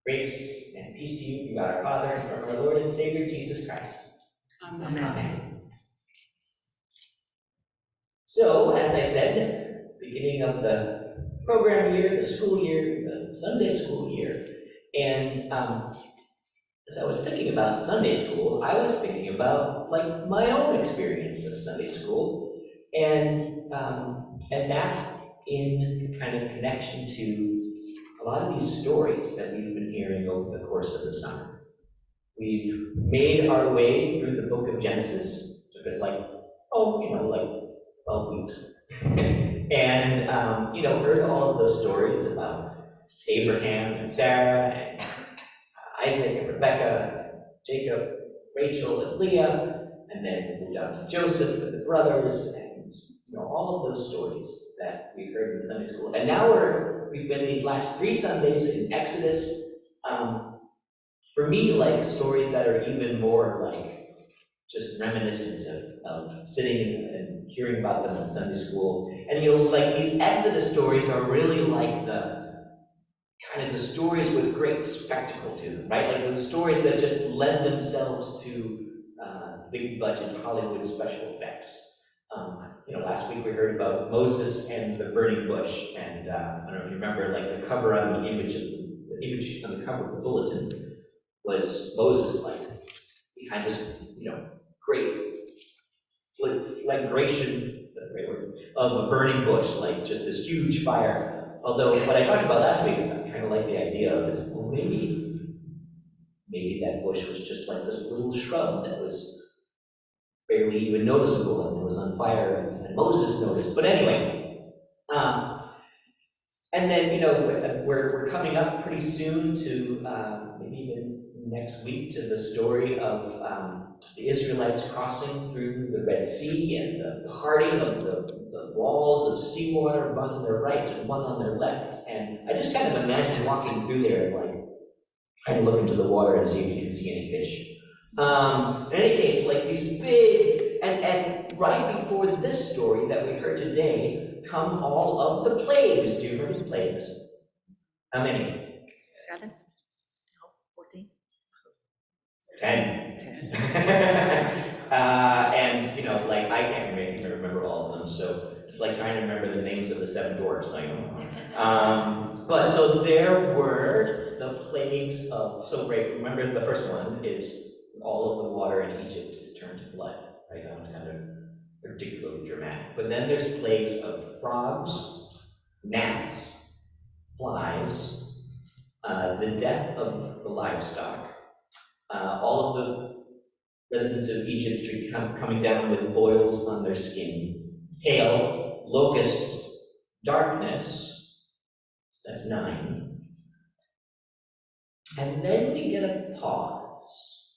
Grace and peace to you from God our Father and from our Lord and Savior Jesus Christ. Amen. Amen. So, as I said, beginning of the program year, the school year, the Sunday school year, and as I was thinking about Sunday school, I was thinking about like my own experience of Sunday school, and that's in kind of connection to a lot of these stories that we've been hearing over the course of the summer. We've made our way through the book of Genesis. It took us like 12 weeks. And, heard all of those stories about Abraham and Sarah and Isaac and Rebecca, Jacob, Rachel and Leah, and then moved on to Joseph and the brothers, and all of those stories that we heard in Sunday school. And now we've been these last 3 Sundays in Exodus. For me, like stories that are even more like just reminiscent of sitting and hearing about them in Sunday school. And like these Exodus stories are really like the kind of the stories with great spectacle to them, right? Like the stories that just lend themselves to big budget Hollywood special effects. Last week we heard about Moses and the burning bush, and I don't know if you remember, like the cover on the image on the cover of the bulletin was Moses, like behind this, great flagration, of a burning bush, like just this huge fire. Although what I talked about last week, I kind of like the idea of is, well, maybe that bush was just like this little shrub that was barely even noticeable and it was on fire, and Moses noticed. But anyway, and then we're coming up pretty soon to maybe even next week to the story of the Israelites crossing through the Red Sea and the parting of the walls of seawater, one on their right and one on their left. And I just kind of imagine walking through there and like trying to look into the water and see if you can see any fish. In any case, like these big, and right before this story that we heard today, come all of the plagues. Do you remember the plagues? How many? 7? No, 14. 10. 10. And like I can't even remember all of them, so it's like trying to remember the names of the 7 dwarfs. But so there were the plagues of. So great. Remember the first one is all of the water in Egypt is turned to blood. Right? That was kind of particularly dramatic. But then there's plagues of frogs, gnats, flies, the death of the livestock, all of the residents of Egypt coming down with boils on their skin, hail, locusts, darkness, that's 9. And then we get a pause,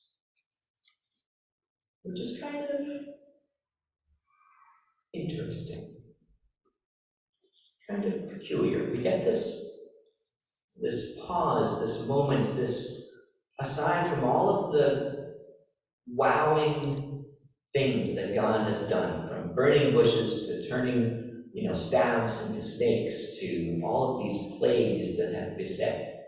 which is kind of interesting, kind of peculiar. We get this pause, this moment, this, aside from all of the wowing things that God has done, from burning bushes to turning, staves into snakes, to all of these plagues that have beset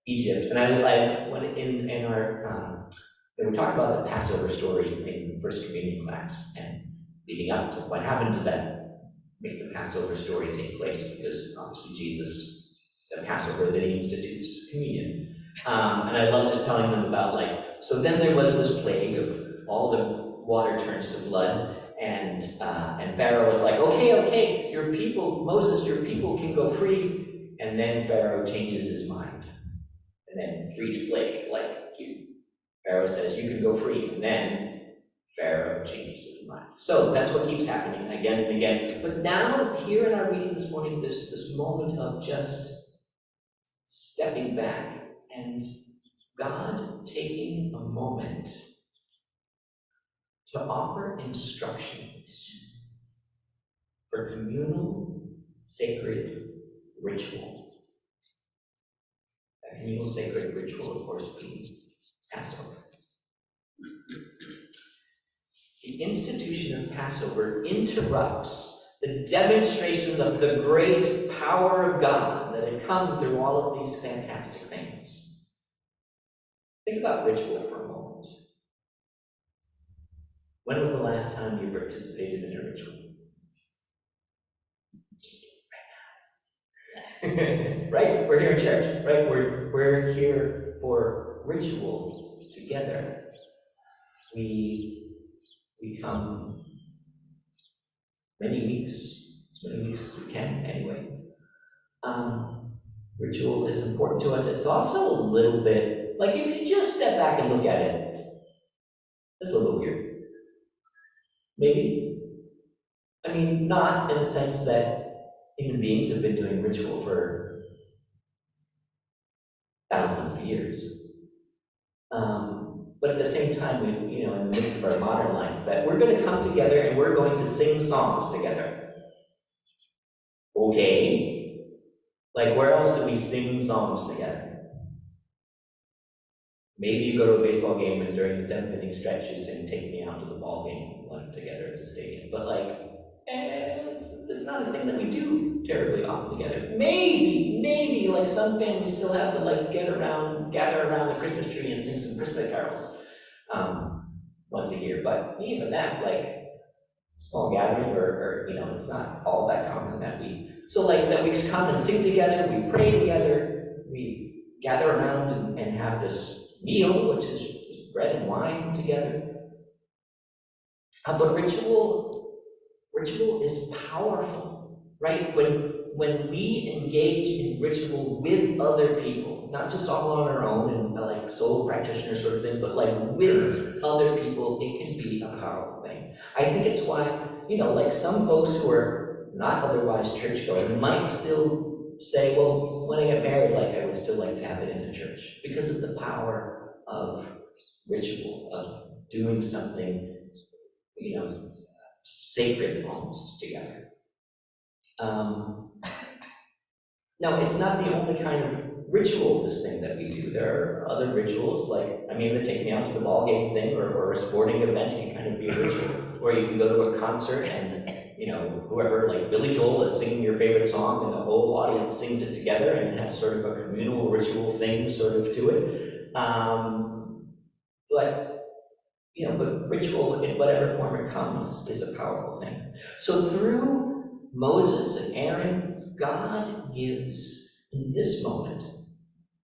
Egypt. And I when in our when we talked about the Passover story in First Communion class, and leading up to what happened to that, make the Passover story take place, because obviously Jesus said Passover, that he institutes communion. And I love just telling them about so then there was this plague of all the water turns to blood, and Pharaoh was like, okay, your people, Moses, your people can go free. And then Pharaoh changes his mind. And then for each plague, Pharaoh says, you can go free. And then Pharaoh changes his mind. So that's what keeps happening again and again. But now, here in our reading this morning, there's this moment of just stepping back and God taking a moment to offer instructions for communal sacred ritual. That communal sacred ritual, of course, being Passover. The institution of Passover interrupts the demonstration of the great power of God that had come through all of these fantastic things. Think about ritual for a moment. When was the last time you participated in a ritual? Right? We're here in church, right? We're here for ritual together. We come many weeks, as many weeks as we can anyway. Ritual is important to us. It's also a little bit, like if you just step back and look at it, it's a little weird. Maybe. I mean, not in the sense that human beings have been doing ritual for thousands of years. But at the same time, we, in the midst of our modern life, that we're going to come together and we're going to sing songs together. Okay? Like, where else do we sing songs together? Maybe you go to a baseball game and during the 7th inning stretch, you sing "Take Me Out to the Ball Game" like, together at the stadium. But it's not a thing that we do terribly often together. Maybe, like some families still have to gather around the Christmas tree and sing some Christmas carols once a year. But even that, small gathering, or it's not all that common that we. So that we come and sing together, we pray together, we gather around and have this meal, which is just bread and wine together. But ritual is powerful, right? When we engage in ritual with other people, not just all on our own and solo practitioner sort of thing, but with other people, it can be a powerful thing. I think it's why, some folks who are not otherwise churchgoing might still say, well, when I get married, I would still like to have it in the church, because of the power of ritual, of doing something, sacred almost together. No, it's not the only kind of ritual, this thing that we do. There are other rituals, the take me out to the ball game thing, or a sporting event can kind of be a ritual. Or you can go to a concert and, whoever, Billy Joel is singing your favorite song and the whole audience sings it together and it has sort of a communal ritual thing sort of to it. But ritual, in whatever form it comes, is a powerful thing. So through Moses and Aaron, God gives, in this moment,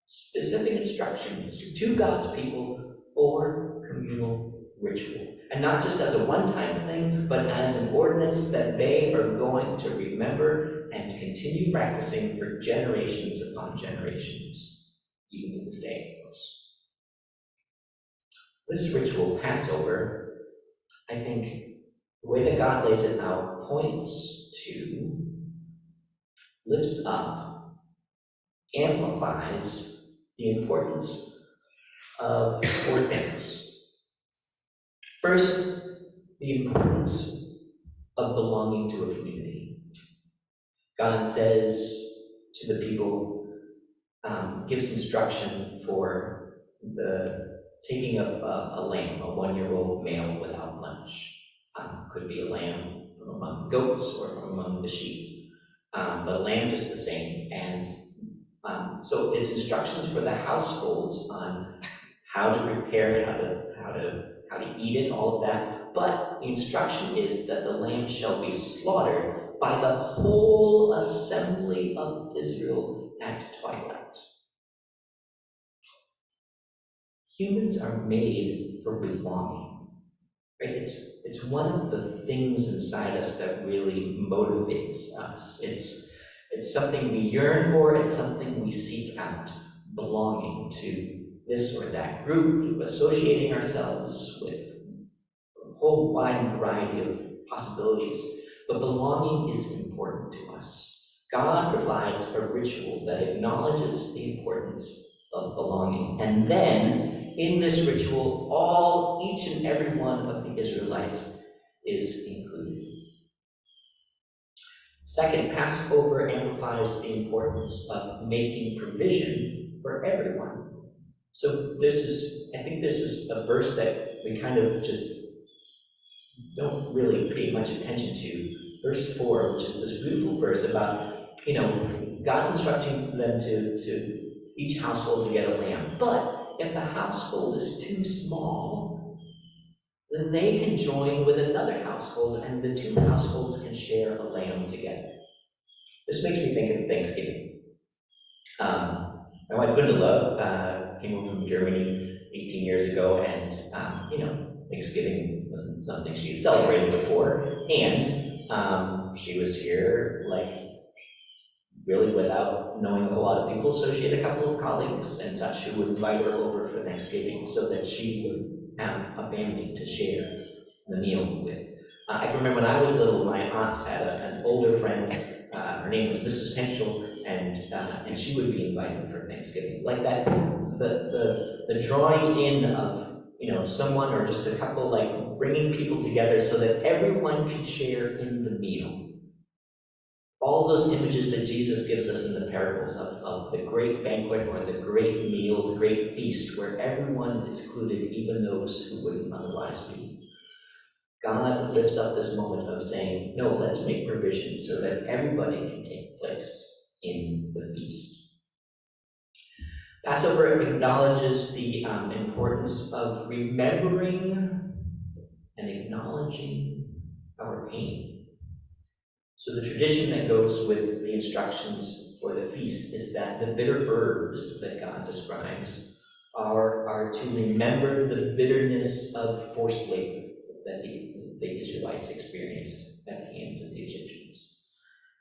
specific instructions to God's people for communal ritual. And not just as a one-time thing, but as an ordinance that they are going to remember and continue practicing for generations upon generations, even to this day, of course. This ritual, Passover, I think the way that God lays it out points to, lifts up, amplifies the importance of 4 things. First, the importance of belonging to a community. God says to the people, gives instruction for the taking of a lamb, a 1-year-old male without blemish. Could be a lamb from among goats or from among the sheep. But a lamb just the same. And so it's instructions for the households on how to prepare it, how to eat it, all of that. But the instruction is that the lamb shall be slaughtered by the whole assembly of Israel at twilight. Humans are made for belonging, right? It's one of the things inside us that really motivates us. It's something we yearn for, it's something we seek out, belonging to this or that group, associating ourselves with a whole wide variety of possibilities. But belonging is important to us. God provides a ritual that acknowledges the importance of belonging. And then, in this ritual, each and every one of the Israelites is included. Second, Passover amplifies the importance of making provision for everyone. So I think this is a verse that we kind of just don't really pay much attention to. Verse 4, which is this beautiful verse about, God's instructing them to each household to get a lamb. But if the household is too small, then they can join with another household and the two households can share a lamb together. This makes me think of Thanksgiving. My wife Gundula came over from Germany 18 years ago, and Thanksgiving wasn't something she had celebrated before, and she was here really without knowing a whole lot of people, so she had a couple of colleagues and such who would invite her over for Thanksgiving so that she would have a family to share the meal with. I can remember when I was little, my aunts had an older friend, her name was Mrs. Henschel, and she would be invited for Thanksgiving. Like that, the drawing in of someone or just a couple, like bringing people together so that everyone could share in the meal. All those images that Jesus gives us in the parables of the great banquet or the great meal, the great feast, where everyone is included, even those who wouldn't otherwise be. God lifts up this moment of saying, no, let's make provisions so that everybody can take place in the feast. Passover acknowledges the importance of remembering and acknowledging our pain. So the tradition that goes with the instructions for the feast is that the bitter herbs that God describes are to remember the bitterness of forced labor that the Israelites experienced at the hands of the Egyptians.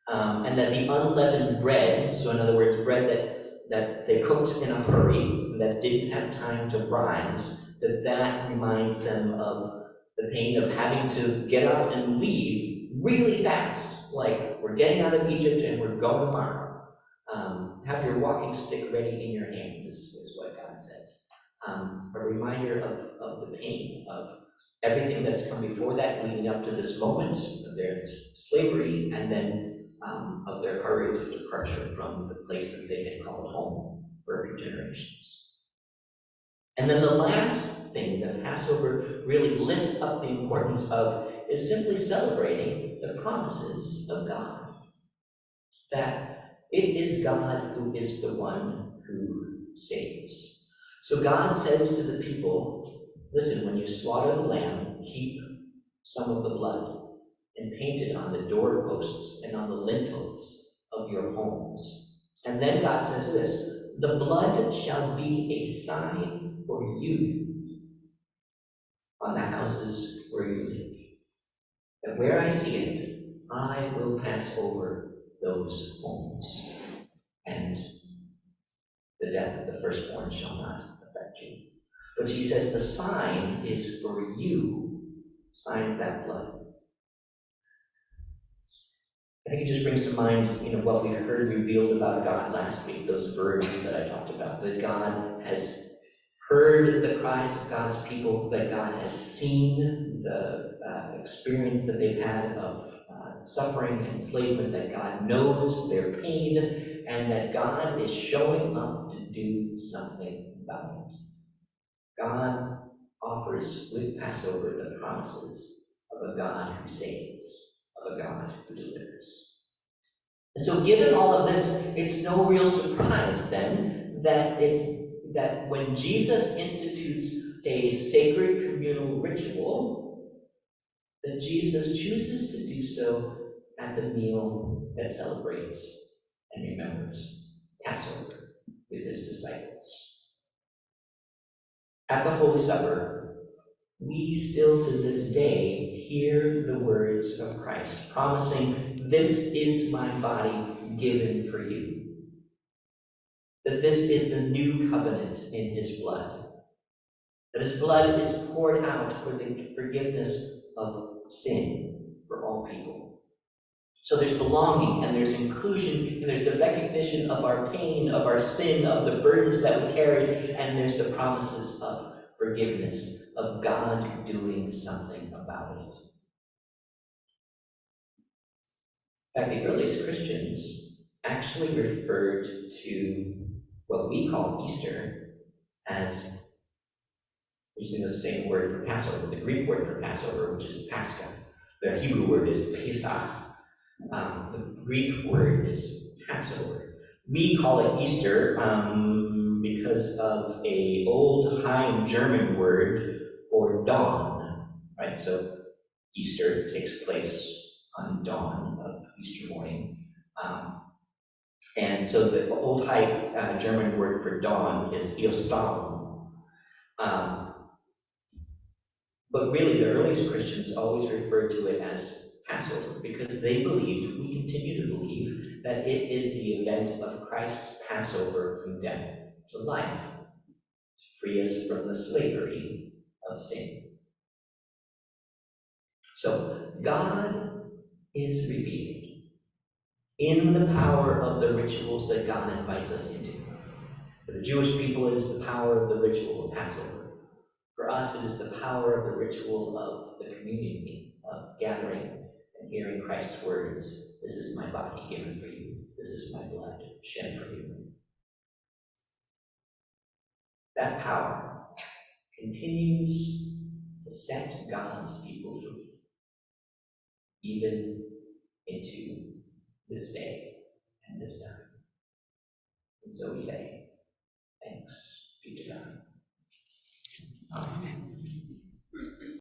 And that the unleavened bread, so in other words, bread that they cooked in a hurry, that didn't have time to rise, that reminds them of the pain of having to get up and leave really fast, like we're getting out of Egypt and we're going tomorrow. Have your walking stick ready in your hand is what God says. A reminder of the pain of everything that's come before that, leading up to this moment of their slavery, and then of their hurried departure from the place that they had called home for a few generations. And then the last thing that Passover really lifts up the importance of is simply celebrating the promises of God. That it is God who is the one who saves. So God says to the people, listen, when you slaughter the lamb, keep some of the blood and paint it on the doorposts and on the lintels of your homes. And then God says this, the blood shall be a sign for you on the houses where you live. And where I see it, I will pass over those homes, and the death of the firstborn shall not affect you. But he says the sign is for you, sign of that blood. I think it just brings to mind, what we heard revealed about God last week, those verbs that I talked about, that God has heard the cries of God's people, that God has seen the experience that they've had of suffering and enslavement, that God knows their pain, and that God is showing up to do something about it. God offers with Passover the promises of a God who saves, of a God who delivers. And so given all of this, it's no real surprise then that when Jesus institutes a sacred communal ritual, that Jesus chooses to do so at the meal that celebrates and remembers Passover with his disciples. At the Holy Supper, we still to this day hear the words of Christ promising, "This is my body given for you." That this is the new covenant in his blood. That his blood is poured out for the forgiveness of sin for all people. So there's belonging, and there's inclusion, and there's the recognition of our pain, of our sin, of the burdens that we carry, and there's the promises of forgiveness, of God doing something about it. In fact, the earliest Christians actually referred to what we call Easter as, using the same word for Passover, the Greek word for Passover, which is Pascha. The Hebrew word is Pesach. The Greek word is Passover. We call it Easter because because of a old High German word for dawn, right? So Easter takes place on dawn of Easter morning. And so the old High German word for dawn is Eostalum. But really, the earliest Christians always referred to it as Passover because they believed, we continue to believe, that it is the event of Christ's Passover from death to life, to free us from the slavery of sin. So, God is revealed in the power of the rituals that God invites us into. For the Jewish people, it is the power of the ritual of Passover. For us, it is the power of the ritual of the community, of gathering and hearing Christ's words, "This is my body given for you. This is my blood shed for you." That power continues to set God's people free, even into this day and this time. And so we say,